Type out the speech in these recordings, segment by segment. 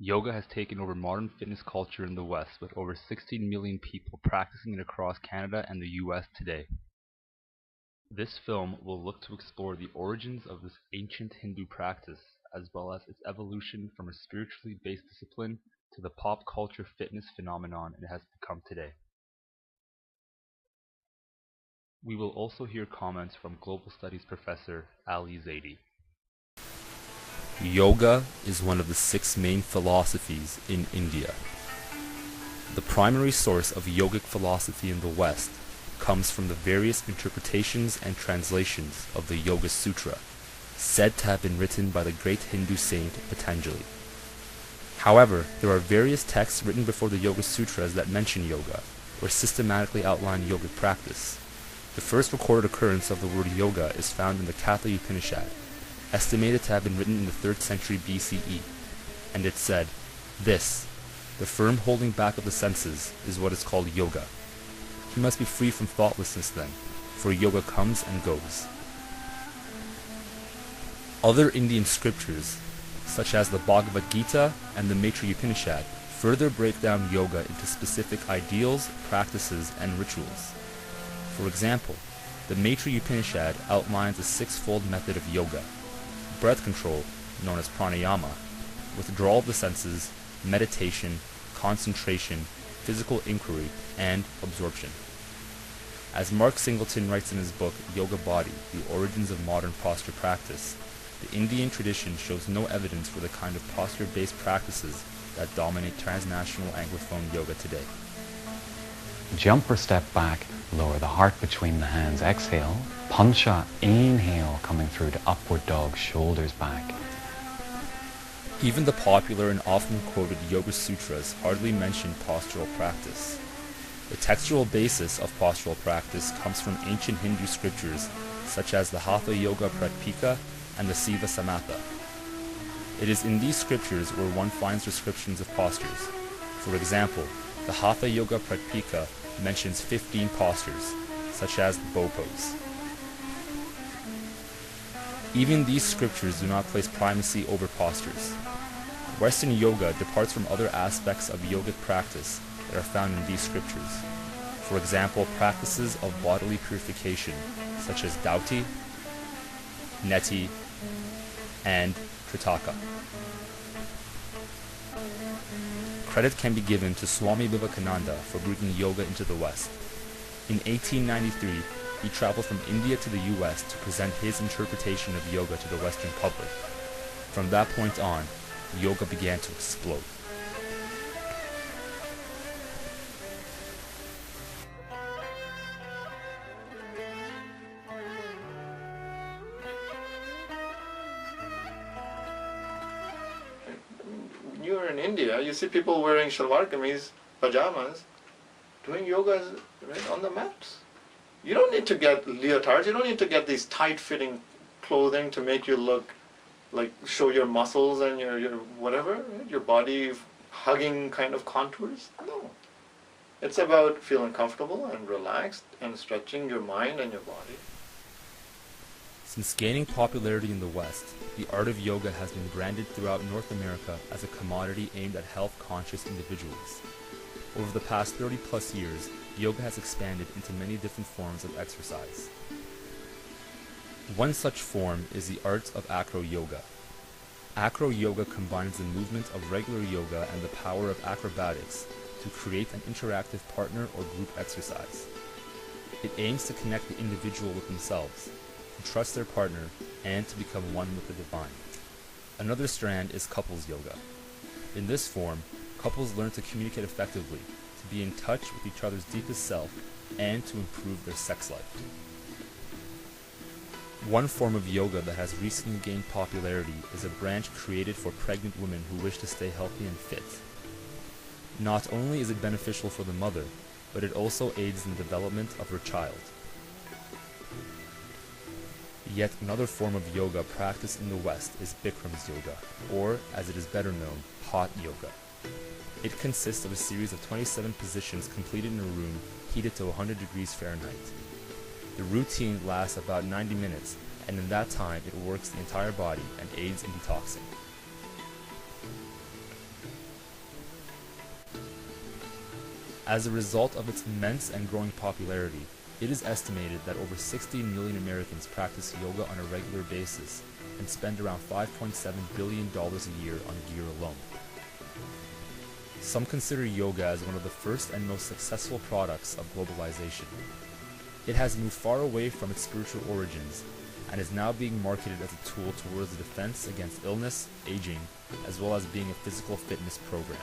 Yoga has taken over modern fitness culture in the West, with over 16 million people practicing it across Canada and the US today. This film will look to explore the origins of this ancient Hindu practice, as well as its evolution from a spiritually based discipline to the pop culture fitness phenomenon it has become today. We will also hear comments from Global Studies professor Ali Zaidi. Yoga is one of the 6 main philosophies in India. The primary source of yogic philosophy in the West comes from the various interpretations and translations of the Yoga Sutra, said to have been written by the great Hindu saint Patanjali. However, there are various texts written before the Yoga Sutras that mention yoga, or systematically outline yogic practice. The first recorded occurrence of the word yoga is found in the Katha Upanishad, estimated to have been written in the 3rd century BCE, and it said, "This, the firm holding back of the senses, is what is called yoga. He must be free from thoughtlessness then, for yoga comes and goes." Other Indian scriptures, such as the Bhagavad Gita and the Maitreya Upanishad, further break down yoga into specific ideals, practices, and rituals. For example, the Maitreya Upanishad outlines a 6-fold method of yoga: breath control, known as pranayama, withdrawal of the senses, meditation, concentration, physical inquiry, and absorption. As Mark Singleton writes in his book Yoga Body, The Origins of Modern Posture Practice, the Indian tradition shows no evidence for the kind of posture-based practices that dominate transnational Anglophone yoga today. Jump or step back, lower the heart between the hands, exhale, pancha, inhale, coming through to upward dog, shoulders back. Even the popular and often quoted Yoga Sutras hardly mention postural practice. The textual basis of postural practice comes from ancient Hindu scriptures such as the Hatha Yoga Pratipika and the Siva Samatha. It is in these scriptures where one finds descriptions of postures. For example, the Hatha Yoga Pratipika mentions 15 postures, such as the bow pose. Even these scriptures do not place primacy over postures. Western yoga departs from other aspects of yogic practice that are found in these scriptures. For example, practices of bodily purification, such as Dauti, Neti, and Kritaka. Credit can be given to Swami Vivekananda for bringing yoga into the West. In 1893, he traveled from India to the US to present his interpretation of yoga to the Western public. From that point on, yoga began to explode. You're in India, you see people wearing shalwar kameez, pajamas, doing yoga right on the mats. You don't need to get leotards, you don't need to get these tight-fitting clothing to make you look like, show your muscles and your whatever, right? Your body hugging kind of contours. No. It's about feeling comfortable and relaxed and stretching your mind and your body. Since gaining popularity in the West, the art of yoga has been branded throughout North America as a commodity aimed at health-conscious individuals. Over the past 30-plus years, yoga has expanded into many different forms of exercise. One such form is the art of acro-yoga. Acro-yoga combines the movement of regular yoga and the power of acrobatics to create an interactive partner or group exercise. It aims to connect the individual with themselves, to trust their partner, and to become one with the divine. Another strand is couples yoga. In this form, couples learn to communicate effectively, to be in touch with each other's deepest self, and to improve their sex life. One form of yoga that has recently gained popularity is a branch created for pregnant women who wish to stay healthy and fit. Not only is it beneficial for the mother, but it also aids in the development of her child. Yet another form of yoga practiced in the West is Bikram's yoga, or, as it is better known, hot yoga. It consists of a series of 27 positions completed in a room heated to 100 degrees Fahrenheit. The routine lasts about 90 minutes, and in that time it works the entire body and aids in detoxing. As a result of its immense and growing popularity, it is estimated that over 16 million Americans practice yoga on a regular basis and spend around $5.7 billion a year on gear alone. Some consider yoga as one of the first and most successful products of globalization. It has moved far away from its spiritual origins and is now being marketed as a tool towards the defense against illness, aging, as well as being a physical fitness program.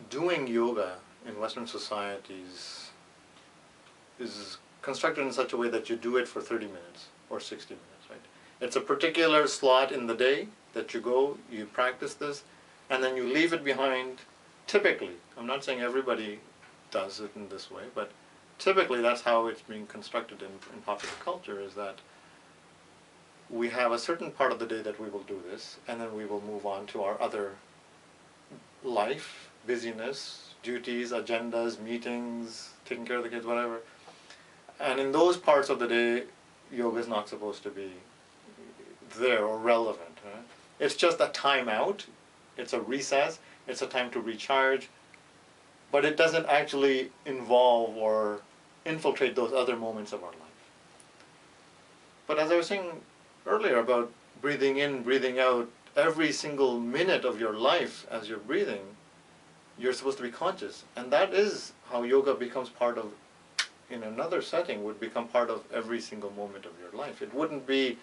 Doing yoga in Western societies is constructed in such a way that you do it for 30 minutes or 60 minutes, right? It's a particular slot in the day that you go, you practice this, and then you leave it behind. Typically, I'm not saying everybody does it in this way, but typically that's how it's being constructed in popular culture, is that we have a certain part of the day that we will do this, and then we will move on to our other life, busyness, duties, agendas, meetings, taking care of the kids, whatever. And in those parts of the day, yoga is not supposed to be there or relevant. Right? It's just a time out, it's a recess, it's a time to recharge, but it doesn't actually involve or infiltrate those other moments of our life. But as I was saying earlier about breathing in, breathing out, every single minute of your life as you're breathing, you're supposed to be conscious. And that is how yoga becomes part of, in another setting, would become part of every single moment of your life. It wouldn't be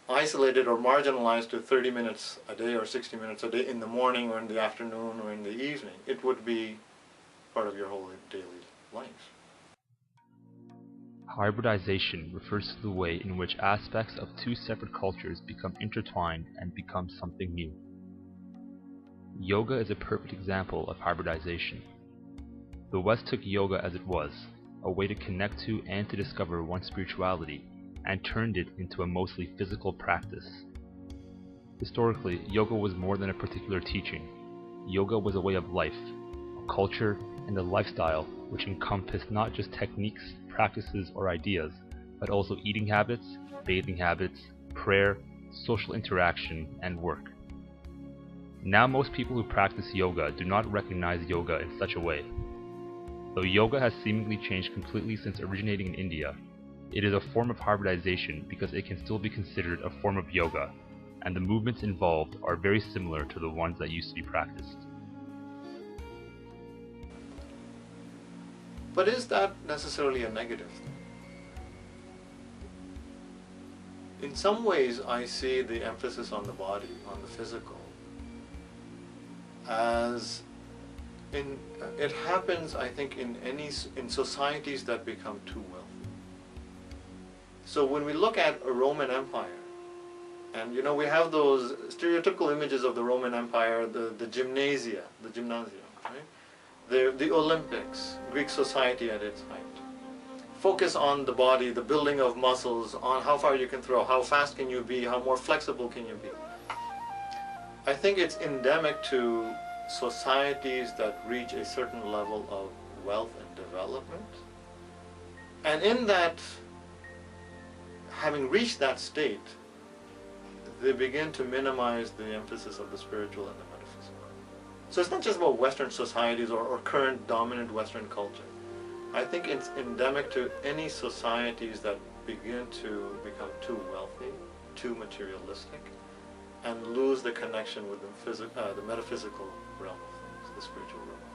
isolated or marginalized to 30 minutes a day or 60 minutes a day in the morning or in the afternoon or in the evening. It would be part of your whole daily life. Hybridization refers to the way in which aspects of two separate cultures become intertwined and become something new. Yoga is a perfect example of hybridization. The West took yoga as it was, a way to connect to and to discover one's spirituality, and turned it into a mostly physical practice. Historically, yoga was more than a particular teaching. Yoga was a way of life, a culture, and a lifestyle which encompassed not just techniques, practices, or ideas, but also eating habits, bathing habits, prayer, social interaction, and work. Now most people who practice yoga do not recognize yoga in such a way. Though yoga has seemingly changed completely since originating in India, it is a form of hybridization because it can still be considered a form of yoga, and the movements involved are very similar to the ones that used to be practiced. But is that necessarily a negative thing? In some ways, I see the emphasis on the body, on the physical, as it happens, I think, in societies that become too wealthy. So when we look at a Roman Empire, and we have those stereotypical images of the Roman Empire, the gymnasium, right? The Olympics, Greek society at its height. Focus on the body, the building of muscles, on how far you can throw, how fast can you be, how more flexible can you be. I think it's endemic to societies that reach a certain level of wealth and development. And in that, having reached that state, they begin to minimize the emphasis of the spiritual and the metaphysical. So it's not just about Western societies or current dominant Western culture. I think it's endemic to any societies that begin to become too wealthy, too materialistic, and lose the connection with the metaphysical realm of things, the spiritual realm.